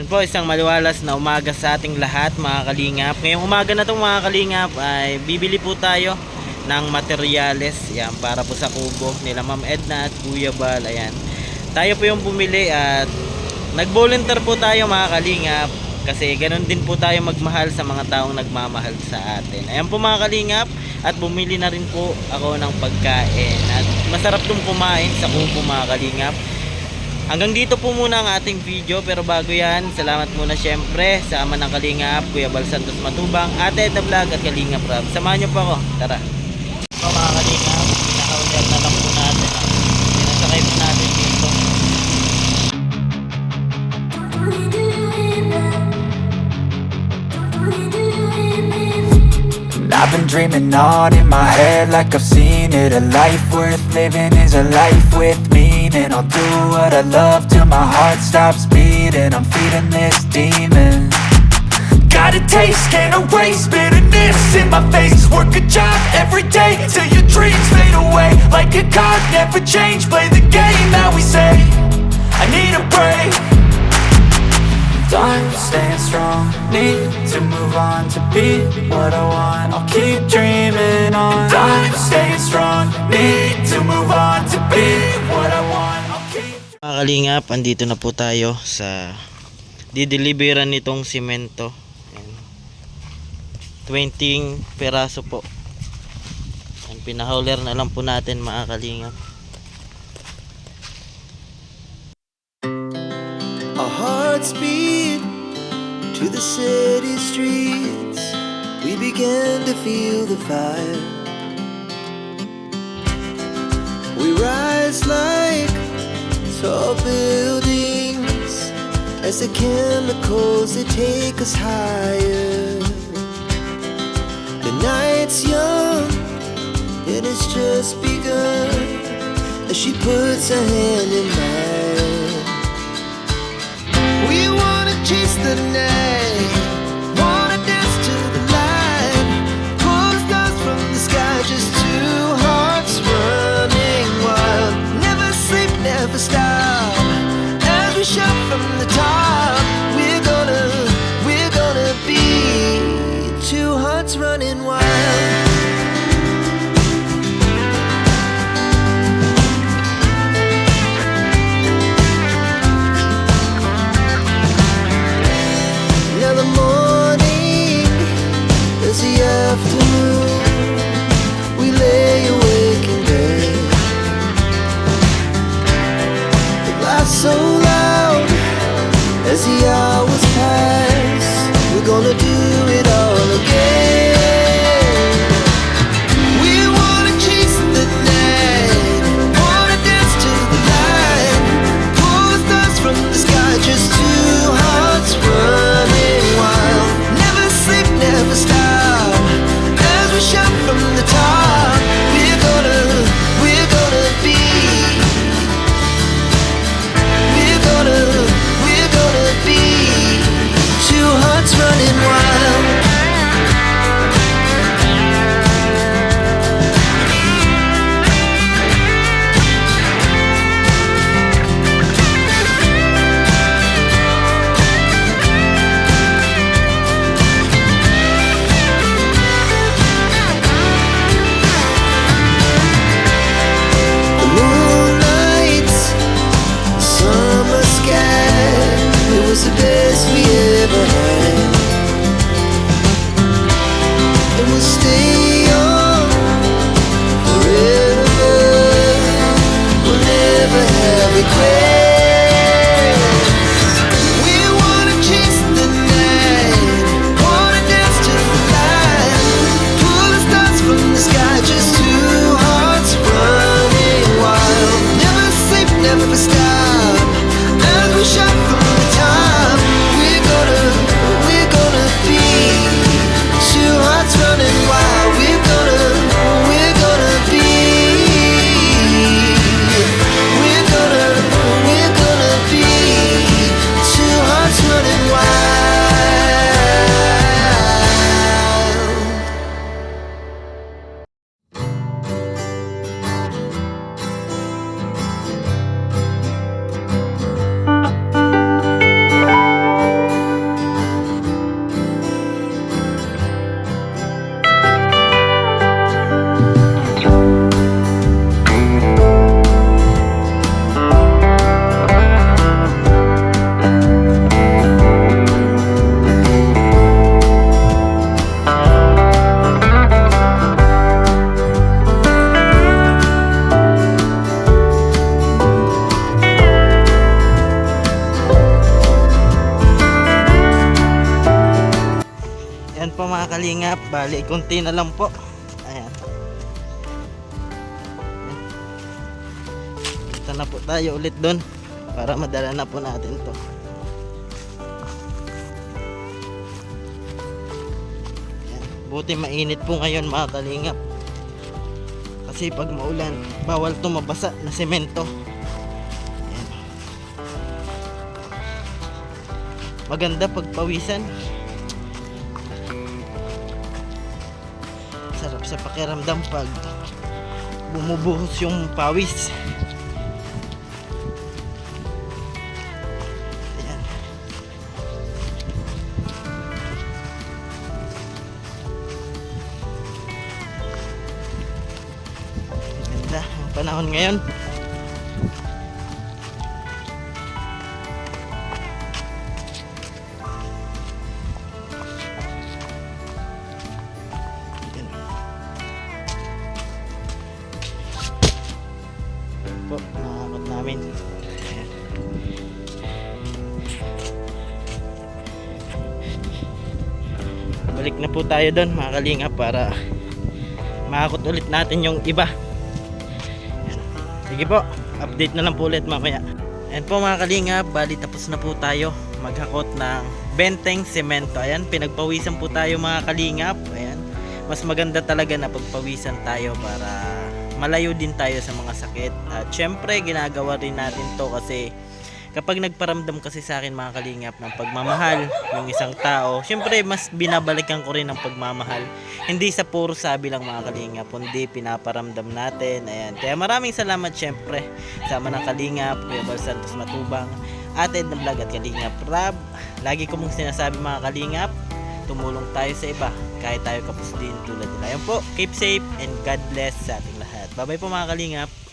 Yun po, isang maliwalas na umaga sa ating lahat mga kalingap. Ngayong umaga na itong mga kalingap ay bibili po tayo ng materyales. Yan, para po sa kubo nila Ma'am Edna at Kuya Bal. Ayan. Tayo po yung pumili at nag-volunteer po tayo mga kalingap. Kasi ganun din po tayo magmahal sa mga taong nagmamahal sa atin. Ayan po mga kalingap. At bumili na rin po ako ng pagkain. At masarap dong kumain sa kubo mga kalingap. Hanggang dito po muna ang ating video. Pero bago yan, salamat muna syempre sa ama ng Kalingap, Kuya Bal Santos Matubang, Ate Edna Vlog at Kalingap Rob. Samahan nyo po ako. Tara. So mga Kalingap, pinaka-order na lang po natin. Pinasakay po natin dito. I've been dreaming on in my head like I've seen it. A life worth living is a life with meaning. I'll do what I love till my heart stops beating. I'm feeding this demon. Got a taste, can't erase bitterness in my face. Work a job every day till your dreams fade away. Like a card, never change, play the game that we say. I need a break. I'm staying strong, need to move on to be what I want. I'll keep dreaming on. I'm staying strong, need to move on to be what I want. I'll keep. Mga Kalingap, andito na po tayo sa dideliveran nitong simento. Ayan. 20 peraso po. Ang pinahauler na lang po natin mga Kalingap. Our hearts beat to the city streets. We began to feel the fire. We rise like tall buildings as the chemicals they take us higher. The night's young and it's just begun as she puts her hand in mine. We wanna chase the night, wanna dance to the light, pull the stars from the sky, just two hearts running wild. Never sleep, never stop, as we shout from the top. We're gonna be two hearts running wild. We lay awake in bed. The laughs so loud as the hours pass. We're gonna do it all again. We wanna chase the night, wanna dance to the light, pull the stars from the sky, just two hearts running wild. Never sleep, never stop, as we shout from the top. We're gonna be kalingap, bali konti na lang po. Ayan. Punta na po tayo ulit doon para madala na po natin to. Ayan. Buti mainit po ngayon mga kalingap, kasi pag maulan bawal to mabasa na semento. Ayan. Maganda pag pawisan, sarap sa pakiramdam pag bumubuhos yung pawis. Ayan. Ganda ang panahon ngayon. Po, nakakot namin. Ayan. Balik na po tayo doon mga kalingap para makakot ulit natin yung iba. Ayan. Sige po, update na lang po ulit mamaya. Ayan po mga kalingap, bali tapos na po tayo maghakot ng benteng semento. Ayan, pinagpawisan po tayo mga kalingap. Ayan, mas maganda talaga na pagpawisan tayo para malayo din tayo sa mga sakit. At syempre ginagawa rin natin to kasi kapag nagparamdam kasi sa akin mga kalingap ng pagmamahal yung isang tao, syempre mas binabalikan ko rin ang pagmamahal. Hindi sa puro sabi lang mga kalingap, kundi pinaparamdam natin. Ayan. Kaya maraming salamat syempre sama ng Kalingap, Kuya Bal Santos Matubang, Ate Edna Vlog at Kalingap Rab. Lagi ko mong sinasabi mga kalingap, tumulong tayo sa iba kahit tayo kapos din tulad nila. Ayan po, keep safe and God bless sa ating lahat. Bye bye po mga kalingap.